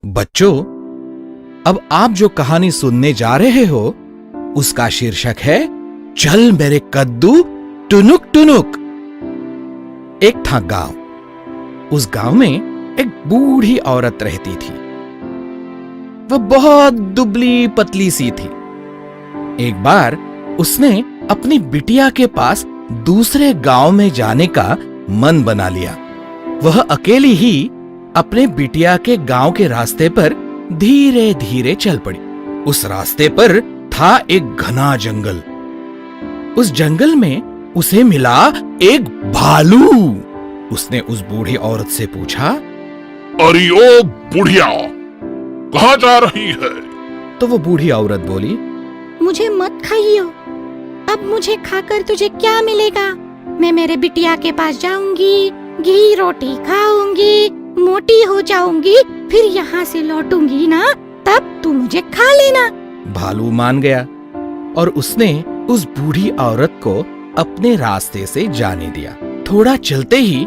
बच्चों, अब आप जो कहानी सुनने जा रहे हो उसका शीर्षक है चल मेरे कद्दू टुनुक टुनुक। एक था गांव। उस गांव में एक बूढ़ी औरत रहती थी। वह बहुत दुबली पतली सी थी। एक बार उसने अपनी बिटिया के पास दूसरे गांव में जाने का मन बना लिया। वह अकेली ही अपने बिटिया के गांव के रास्ते पर धीरे धीरे चल पड़ी। उस रास्ते पर था एक घना जंगल। उस जंगल में उसे मिला एक भालू। उसने उस बूढ़ी औरत से पूछा, अरे ओ बुढ़िया, कहाँ जा रही है? तो वो बूढ़ी औरत बोली, मुझे मत खाइयो। अब मुझे खाकर तुझे क्या मिलेगा? मैं मेरे बिटिया के पास जाऊंगी, घी रोटी खाऊंगी, मोटी हो जाऊंगी, फिर यहाँ से लौटूंगी ना, तब तू मुझे खा लेना। भालू मान गया और उसने उस बूढ़ी औरत को अपने रास्ते से जाने दिया। थोड़ा चलते ही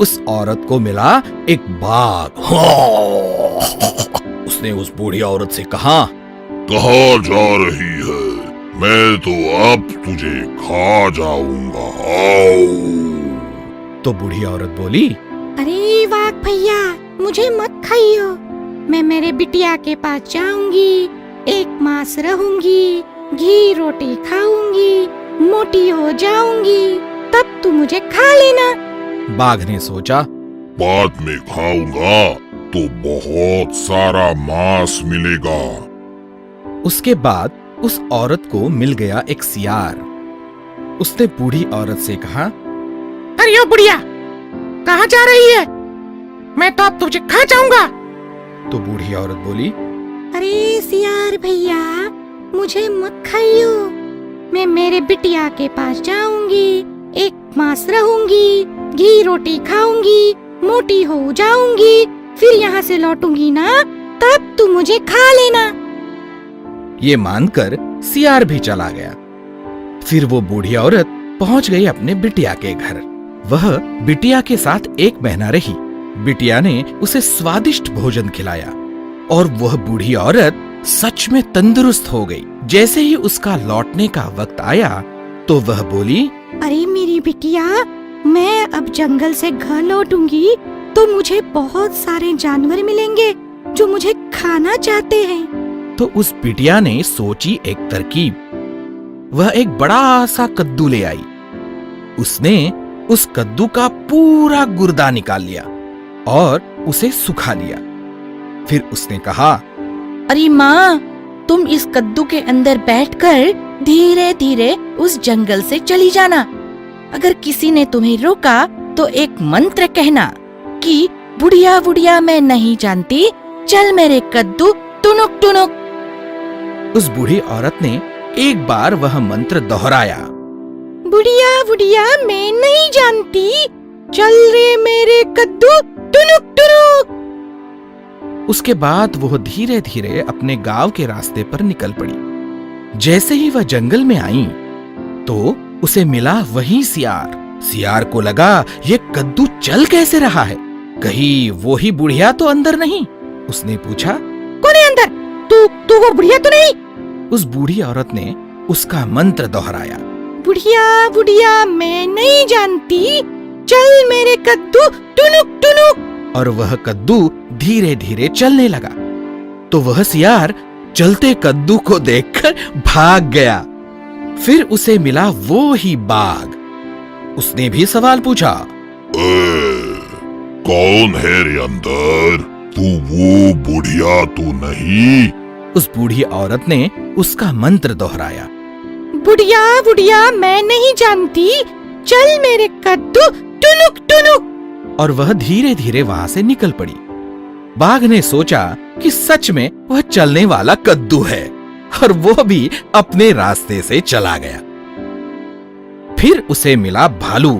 उस औरत को मिला एक बाघ। उसने उस बूढ़ी औरत से कहा, कहाँ जा रही है? मैं तो अब तुझे खा जाऊंगा। आओ। तो बूढ़ी औरत बोली, अरे वाघ भैया, मुझे मत खाइयो। मैं मेरे बिटिया के पास जाऊंगी, एक मास रहूंगी, घी रोटी खाऊंगी, मोटी हो जाऊंगी, तब तू मुझे खा लेना। बाघ ने सोचा, बाद में खाऊंगा तो बहुत सारा मांस मिलेगा। उसके बाद उस औरत को मिल गया एक सियार। उसने बूढ़ी औरत से कहा, अरे ओ बुढ़िया, कहाँ जा रही है? मैं तो अब तुझे खा जाऊंगा। तो बूढ़ी औरत बोली, अरे सियार भैया, मुझे मत खाइयो। मैं मेरे बिटिया के पास जाऊंगी, एक मास रहूंगी, घी रोटी खाऊंगी, मोटी हो जाऊंगी, फिर यहाँ से लौटूंगी ना, तब तू मुझे खा लेना। ये मानकर सियार भी चला गया। फिर वो बूढ़ी औरत पहुंच गई अपने बिटिया के घर। वह बिटिया के साथ 1 महीना रही। बिटिया ने उसे स्वादिष्ट भोजन खिलाया और वह बूढ़ी औरत सच में तंदुरुस्त हो गई। जैसे ही उसका लौटने का वक्त आया तो वह बोली, अरे मेरी बिटिया, मैं अब जंगल से घर लौटूंगी तो मुझे बहुत सारे जानवर मिलेंगे जो मुझे खाना चाहते हैं। तो उस बिटिया ने सोची एक तरकीब। वह एक बड़ा सा कद्दू ले आई। उसने उस कद्दू का पूरा गुर्दा निकाल लिया और उसे सुखा लिया। फिर उसने कहा, अरे माँ, तुम इस कद्दू के अंदर बैठकर धीरे धीरे उस जंगल से चली जाना। अगर किसी ने तुम्हें रोका तो एक मंत्र कहना कि बुढ़िया बुढ़िया मैं नहीं जानती, चल मेरे कद्दू टुनुक टुनुक। उस बूढ़ी औरत ने एक बार वह मंत्र दोहराया, बुढ़िया बुढ़िया मैं नहीं जानती, चल रे मेरे कद्दू टुनुक टुनुक। उसके बाद वह धीरे धीरे अपने गांव के रास्ते पर निकल पड़ी। जैसे ही वह जंगल में आई तो उसे मिला वही सियार। सियार को लगा ये कद्दू चल कैसे रहा है, कहीं वो ही बुढ़िया तो अंदर नहीं। उसने पूछा, कौन है अंदर? तू वो बुढ़िया तो नहीं? उस बूढ़ी औरत ने उसका मंत्र दोहराया, बुढ़िया बुढ़िया मैं नहीं जानती, चल मेरे कद्दू टुनुक टुनुक। और वह कद्दू धीरे धीरे चलने लगा। तो वह सियार चलते कद्दू को देखकर भाग गया। फिर उसे मिला वो ही बाघ। उसने भी सवाल पूछा, कौन है रे अंदर? तू वो बुढ़िया तो नहीं? उस बूढ़ी औरत ने उसका मंत्र दोहराया, बुढ़िया बुढ़िया मैं नहीं जानती, चल मेरे कद्दू टुनुक टुनुक। और वह धीरे धीरे वहां से निकल पड़ी। बाघ ने सोचा कि सच में वह चलने वाला कद्दू है और वो भी अपने रास्ते से चला गया। फिर उसे मिला भालू।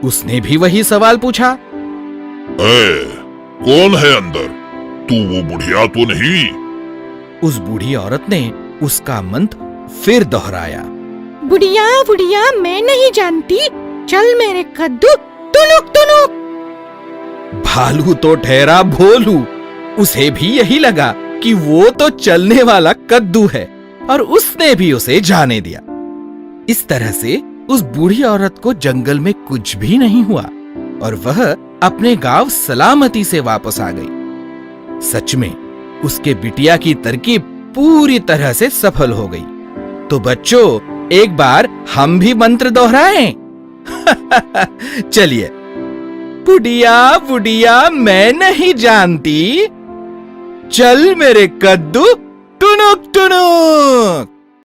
उसने भी वही सवाल पूछा, कौन है अंदर? तू वो बुढ़िया तो नहीं? उस बूढ़ी औरत ने उसका मंत्र फिर दोहराया, बुढ़िया बुढ़िया मैं नहीं जानती, चल मेरे कद्दू टुनुक टुनुक। भालू तो ठहरा भोलू। उसे भी यही लगा कि वो तो चलने वाला कद्दू है और उसने भी उसे जाने दिया। इस तरह से उस बूढ़ी औरत को जंगल में कुछ भी नहीं हुआ और वह अपने गांव सलामती से वापस आ गई। सच में उसके बिटिया की तरकीब पूरी तरह से सफल हो गई। तो बच्चों, एक बार हम भी मंत्र दोहराएं। चलिए। बुढ़िया बुढ़िया मैं नहीं जानती, चल मेरे कद्दू टुनुक टुनुक।